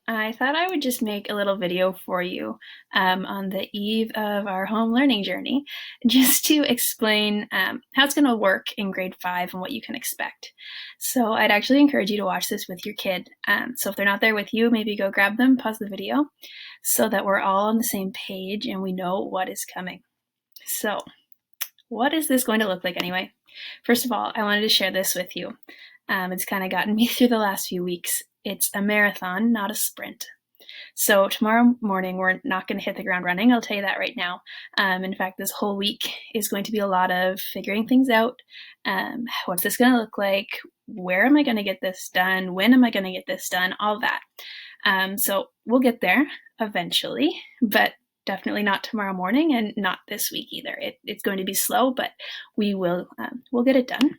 I thought I would just make a little video for you on the eve of our home learning journey, just to explain how it's going to work in grade 5 and what you can expect. So I'd actually encourage you to watch this with your kid. So if they're not there with you, maybe go grab them, pause the video, so that we're all on the same page and we know what is coming. So what is this going to look like anyway? First of all, I wanted to share this with you. It's kind of gotten me through the last few weeks. It's a marathon, not a sprint. So tomorrow morning, we're not going to hit the ground running. I'll tell you that right now. In fact, this whole week is going to be a lot of figuring things out. What's this going to look like? Where am I going to get this done? When am I going to get this done? All that. So we'll get there eventually, but definitely not tomorrow morning and not this week either. It's going to be slow, but we'll get it done.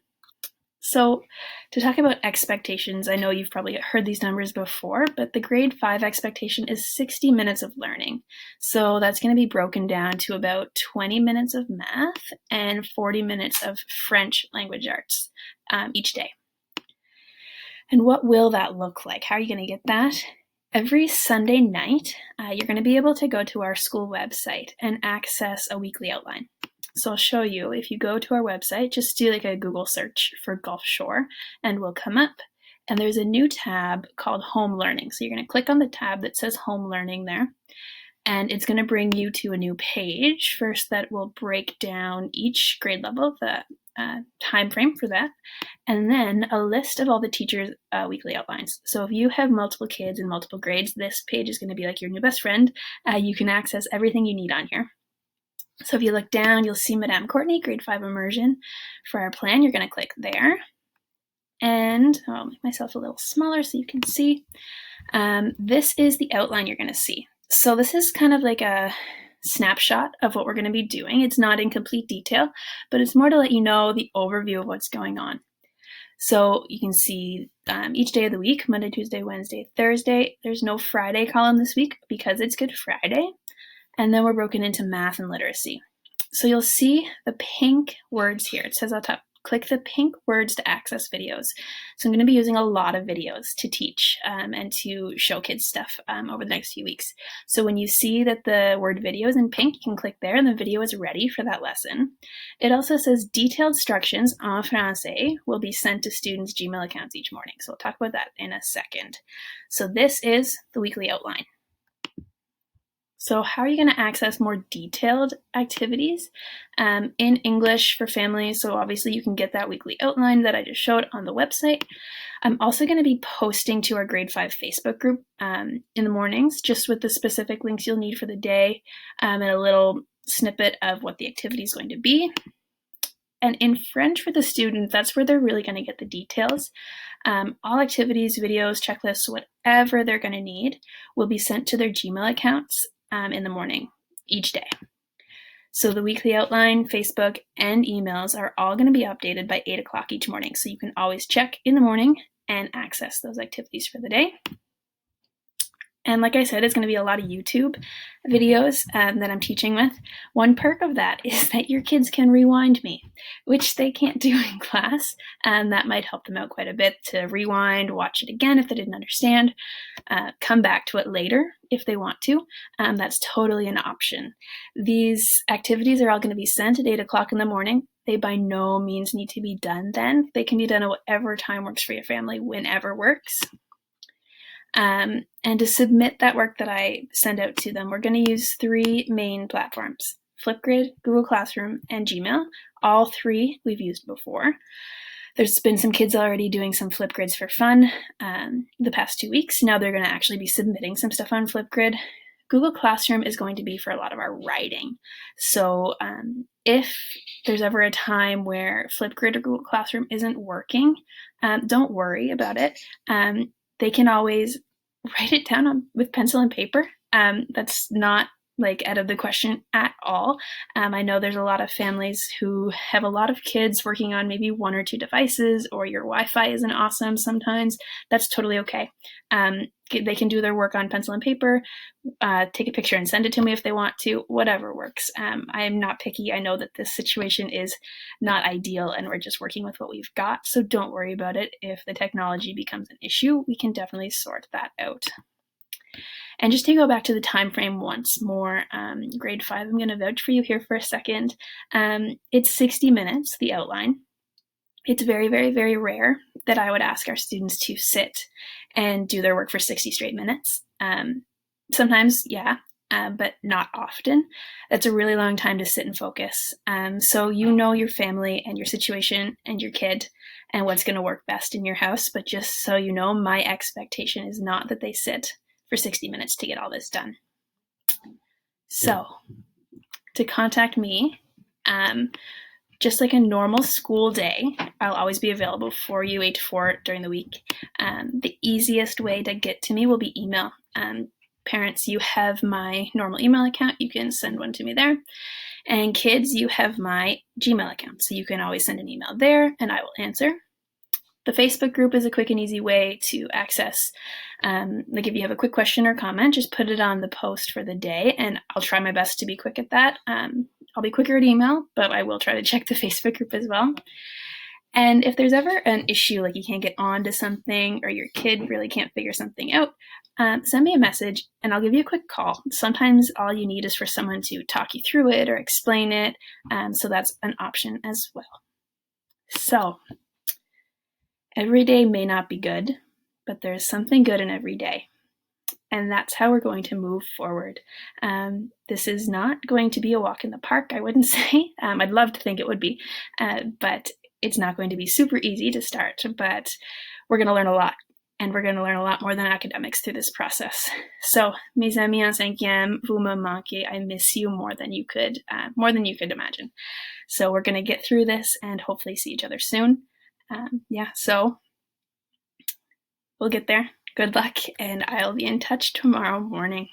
So to talk about expectations, I know you've probably heard these numbers before, but the grade 5 expectation is 60 minutes of learning. So that's going to be broken down to about 20 minutes of math and 40 minutes of French language arts each day. And what will that look like? How are you going to get that? Every Sunday night, you're going to be able to go to our school website and access a weekly outline. So I'll show you. If you go to our website, just do like a Google search for Gulf Shore and we'll come up. And there's a new tab called Home Learning. So you're going to click on the tab that says Home Learning there. And it's going to bring you to a new page first that will break down each grade level, the time frame for that, and then a list of all the teachers' weekly outlines. So if you have multiple kids in multiple grades, this page is going to be like your new best friend. You can access everything you need on here. So if you look down, you'll see Madame Courtney, grade 5 immersion. For our plan, you're going to click there. And I'll make myself a little smaller so you can see. This is the outline you're going to see. So this is kind of like a snapshot of what we're going to be doing. It's not in complete detail, but it's more to let you know the overview of what's going on. So you can see each day of the week, Monday, Tuesday, Wednesday, Thursday. There's no Friday column this week because it's Good Friday. And then we're broken into math and literacy. So you'll see the pink words here. It says on top, click the pink words to access videos. So I'm going to be using a lot of videos to teach and to show kids stuff over the next few weeks. So when you see that the word video is in pink, you can click there and the video is ready for that lesson. It also says detailed instructions en français will be sent to students' Gmail accounts each morning. So we'll talk about that in a second. So this is the weekly outline. So how are you going to access more detailed activities in English for families? So obviously you can get that weekly outline that I just showed on the website. I'm also going to be posting to our grade 5 Facebook group in the mornings, just with the specific links you'll need for the day and a little snippet of what the activity is going to be. And in French for the students, that's where they're really going to get the details. All activities, videos, checklists, whatever they're going to need will be sent to their Gmail accounts in the morning each day. So the weekly outline, Facebook, and emails are all going to be updated by 8 o'clock each morning. So you can always check in the morning and access those activities for the day. And like I said, it's going to be a lot of YouTube videos that I'm teaching with. One perk of that is that your kids can rewind me, which they can't do in class. And that might help them out quite a bit to rewind, watch it again if they didn't understand, come back to it later if they want to. That's totally an option. These activities are all going to be sent at 8 o'clock in the morning. They by no means need to be done then. They can be done at whatever time works for your family, whenever works. And to submit that work that I send out to them, we're going to use 3 main platforms: Flipgrid, Google Classroom, and Gmail. All 3 we've used before. There's been some kids already doing some Flipgrids for fun the past 2 weeks. Now they're going to actually be submitting some stuff on Flipgrid. Google Classroom is going to be for a lot of our writing. So if there's ever a time where Flipgrid or Google Classroom isn't working, don't worry about it. They can always write it down with pencil and paper. That's not like out of the question at all. I know there's a lot of families who have a lot of kids working on maybe 1 or 2 devices, or your Wi-Fi isn't awesome sometimes. That's totally okay. They can do their work on pencil and paper, take a picture and send it to me if they want to, whatever works. I am not picky. I know that this situation is not ideal and we're just working with what we've got. So don't worry about it. If the technology becomes an issue, we can definitely sort that out. And just to go back to the time frame once more, grade 5, I'm going to vouch for you here for a second. It's 60 minutes, the outline. It's very, very, very rare that I would ask our students to sit and do their work for 60 straight minutes. Sometimes, yeah, but not often. That's a really long time to sit and focus. So you know your family and your situation and your kid and what's going to work best in your house. But just so you know, my expectation is not that they sit for 60 minutes to get all this done. So to contact me, just like a normal school day, I'll always be available for you 8 to 4 during the week. The easiest way to get to me will be email. Parents, you have my normal email account. You can send one to me there. And kids, you have my Gmail account. So you can always send an email there and I will answer. The Facebook group is a quick and easy way to access. Like if you have a quick question or comment, just put it on the post for the day and I'll try my best to be quick at that. I'll be quicker at email, but I will try to check the Facebook group as well. And if there's ever an issue, like you can't get on to something or your kid really can't figure something out, send me a message and I'll give you a quick call. Sometimes all you need is for someone to talk you through it or explain it. So that's an option as well. So every day may not be good, but there's something good in every day. And that's how we're going to move forward. This is not going to be a walk in the park, I wouldn't say. I'd love to think it would be, but it's not going to be super easy to start. But we're going to learn a lot. And we're going to learn a lot more than academics through this process. So, mes amis en cinquième, vous me manquez. I miss you more than you could imagine. So we're going to get through this and hopefully see each other soon. So we'll get there. Good luck, and I'll be in touch tomorrow morning.